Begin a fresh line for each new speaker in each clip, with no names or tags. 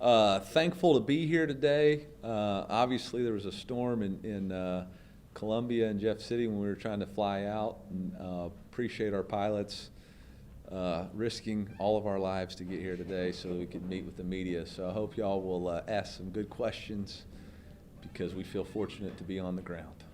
Thankful to be here today. Obviously, there was a storm in Columbia and Jeff City when we were trying to fly out. And, appreciate our pilots risking all of our lives to get here today so that we could meet with the media. So I hope y'all will ask some good questions because we feel fortunate to be on the ground.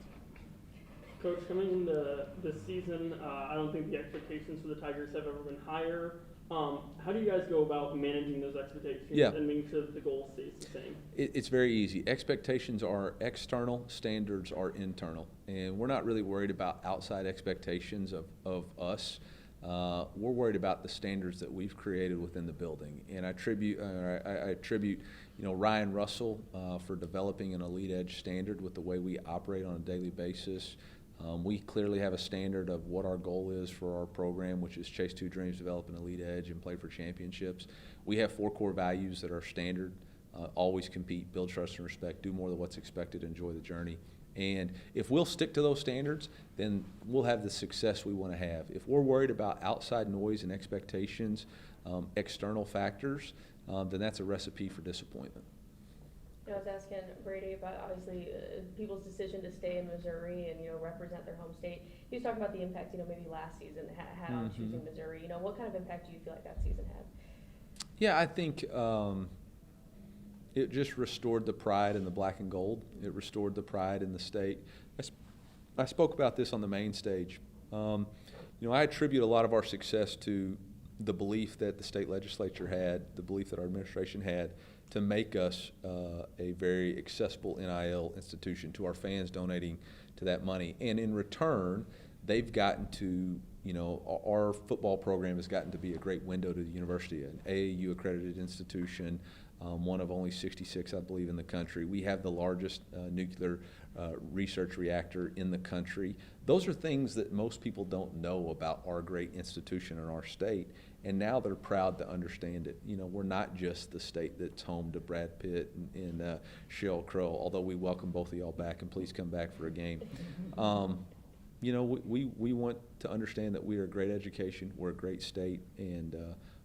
Coach, coming into this season, I don't think the expectations for the Tigers have ever been higher. How do you guys go about managing those expectations and making sure that the goal stays the same?
It's very easy. Expectations are external, standards are internal. And we're not really worried about outside expectations of us. We're worried about the standards that we've created within the building. And I attribute Ryan Russell for developing an elite edge standard with the way we operate on a daily basis. We clearly have a standard of what our goal is for our program, which is chase two dreams, develop an elite edge, and play for championships. We have 4 core values that are standard: always compete, build trust and respect, do more than what's expected, enjoy the journey. And if we'll stick to those standards, then we'll have the success we want to have. If we're worried about outside noise and expectations, external factors, then that's a recipe for disappointment.
I was asking Brady about obviously people's decision to stay in Missouri and represent their home state. He was talking about the impact maybe last season had on choosing Missouri. What kind of impact do you feel like that season had?
Yeah, I think it just restored the pride in the black and gold. It restored the pride in the state. I spoke about this on the main stage. I attribute a lot of our success to the belief that the state legislature had, the belief that our administration had, to make us a very accessible NIL institution, to our fans donating to that money. And in return, they've gotten to, our football program has gotten to be a great window to the university, an AAU accredited institution, one of only 66, I believe, in the country. We have the largest nuclear research reactor in the country. Those are things that most people don't know about our great institution in our state. And now they're proud to understand it. We're not just the state that's home to Brad Pitt and Sheryl Crow, although we welcome both of y'all back, and please come back for a game. We want to understand that we are a great education, we're a great state, and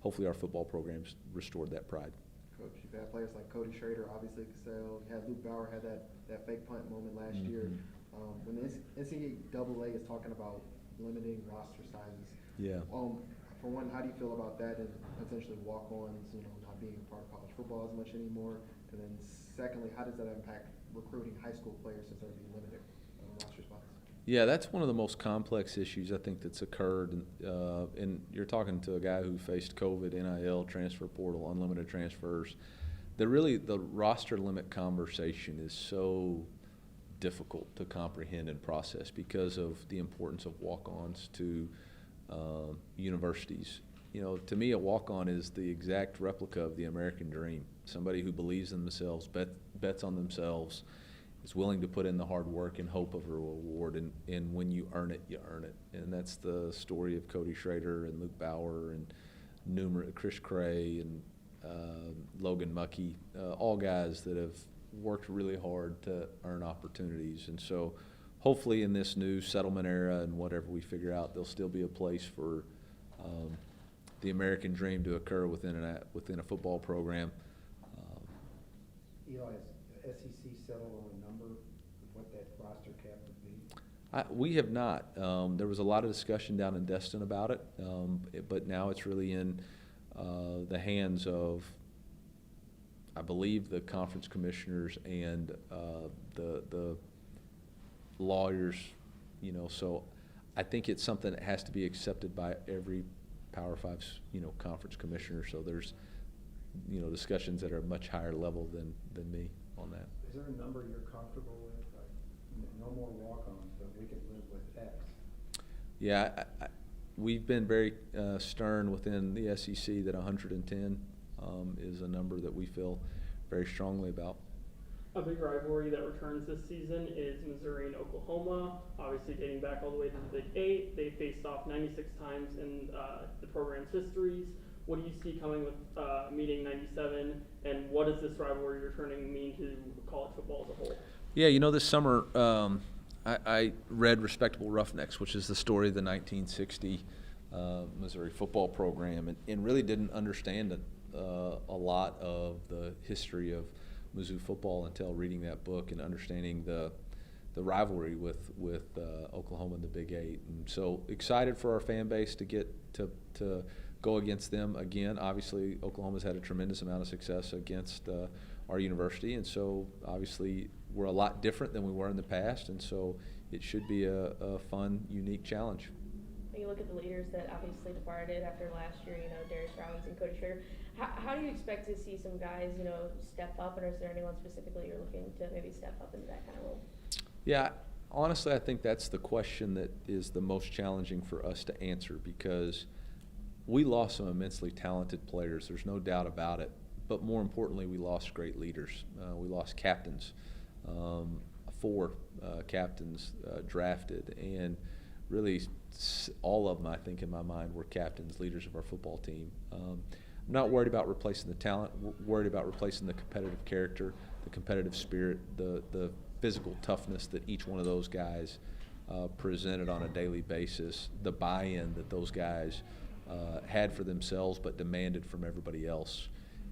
hopefully our football programs restored that pride.
Coach, you've had players like Cody Schrader, obviously Cassell. You had Luke Bauer had that fake punt moment last year. When the NCAA is talking about limiting roster sizes, for one, how do you feel about that and potentially walk-ons, not being a part of college football as much anymore? And then secondly, how does that impact recruiting high school players since they're being limited roster spots?
Yeah, that's one of the most complex issues I think that's occurred. And you're talking to a guy who faced COVID, NIL, transfer portal, unlimited transfers. The roster limit conversation is so difficult to comprehend and process because of the importance of walk-ons to universities. To me, a walk-on is the exact replica of the American dream. Somebody who believes in themselves, bets on themselves, is willing to put in the hard work in hope of a reward, and when you earn it, you earn it. And that's the story of Cody Schrader and Luke Bauer and Chris Cray and Logan Muckey, all guys that have worked really hard to earn opportunities. And so hopefully in this new settlement era and whatever we figure out, there'll still be a place for the American dream to occur within a football program.
Eli, has SEC settled on a number of what that roster cap would be?
We have not. There was a lot of discussion down in Destin about it, but now it's really in the hands of, I believe, the conference commissioners and the lawyers. So I think it's something that has to be accepted by every Power 5 conference commissioner. So there's discussions that are much higher level than me on that.
Is there a number you're comfortable with? Like, no more walk-ons, but we can live with X.
Yeah, we've been very stern within the SEC that 110 is a number that we feel very strongly about.
A big rivalry that returns this season is Missouri and Oklahoma, obviously dating back all the way to the Big 8. They faced off 96 times in the program's histories. What do you see coming with meeting 97, and what does this rivalry returning mean to college football as a whole?
Yeah, this summer I read Respectable Roughnecks, which is the story of the 1960 Missouri football program, and really didn't understand a lot of the history of Mizzou football until reading that book and understanding the rivalry with Oklahoma in the Big 8. And so excited for our fan base to get to go against them again. Obviously, Oklahoma's had a tremendous amount of success against our university, and so obviously we're a lot different than we were in the past, and so it should be a fun, unique challenge.
When you look at the leaders that obviously departed after last year, Darius Rollins and Cody Schrader, how do you expect to see some guys, step up, and is there anyone specifically you're looking to maybe step up into that kind of role?
Yeah, honestly, I think that's the question that is the most challenging for us to answer, because we lost some immensely talented players. There's no doubt about it. But more importantly, we lost great leaders. We lost captains, 4 captains drafted, and really all of them, I think, in my mind, were captains, leaders of our football team. I'm not worried about replacing the talent. We're worried about replacing the competitive character, the competitive spirit, the physical toughness that each one of those guys presented on a daily basis, the buy-in that those guys had for themselves but demanded from everybody else.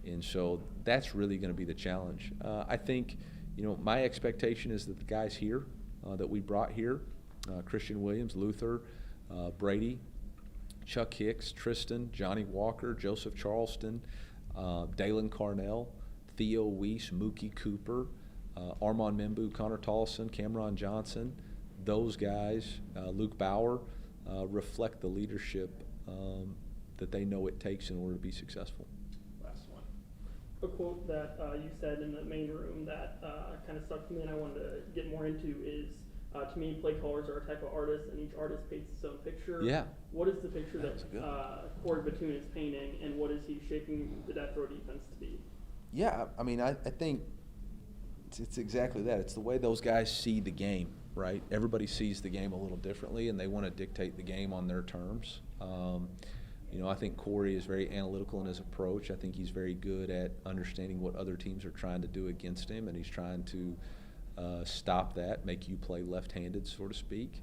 And so that's really going to be the challenge. I think, my expectation is that the guys here that we brought here, Christian Williams, Luther, Brady, Chuck Hicks, Tristan, Johnny Walker, Joseph Charleston, Dalen Carnell, Theo Weiss, Mookie Cooper, Armand Membu, Connor Tollison, Cameron Johnson, those guys, Luke Bauer, reflect the leadership that they know it takes in order to be successful.
Last one. A quote that you said in the main room that kind of stuck to me and I wanted to get more into is, to me, play callers are a type of artist, and each artist paints his own picture.
Yeah.
What is the picture that Corey Batoon is painting, and what is he shaping the death row defense to be?
Yeah, I mean, I think it's exactly that. It's the way those guys see the game, right? Everybody sees the game a little differently, and they want to dictate the game on their terms. I think Corey is very analytical in his approach. I think he's very good at understanding what other teams are trying to do against him, and he's trying to stop that, make you play left-handed, so to speak.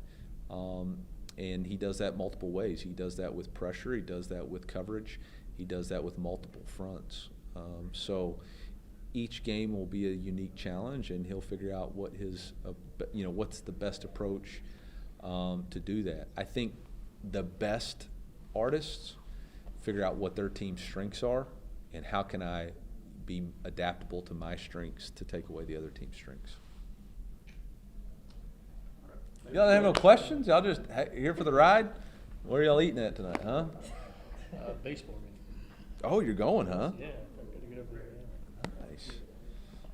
And he does that multiple ways. He does that with pressure. He does that with coverage. He does that with multiple fronts. So each game will be a unique challenge, and he'll figure out what his, what's the best approach to do that. I think the best artists figure out what their team's strengths are and how can I be adaptable to my strengths to take away the other team's strengths. Y'all have no questions? Y'all just here for the ride? Where are y'all eating at tonight, huh?
Baseball game.
Oh, you're going, huh?
Yeah, I'm gonna get over there. Yeah.
Nice.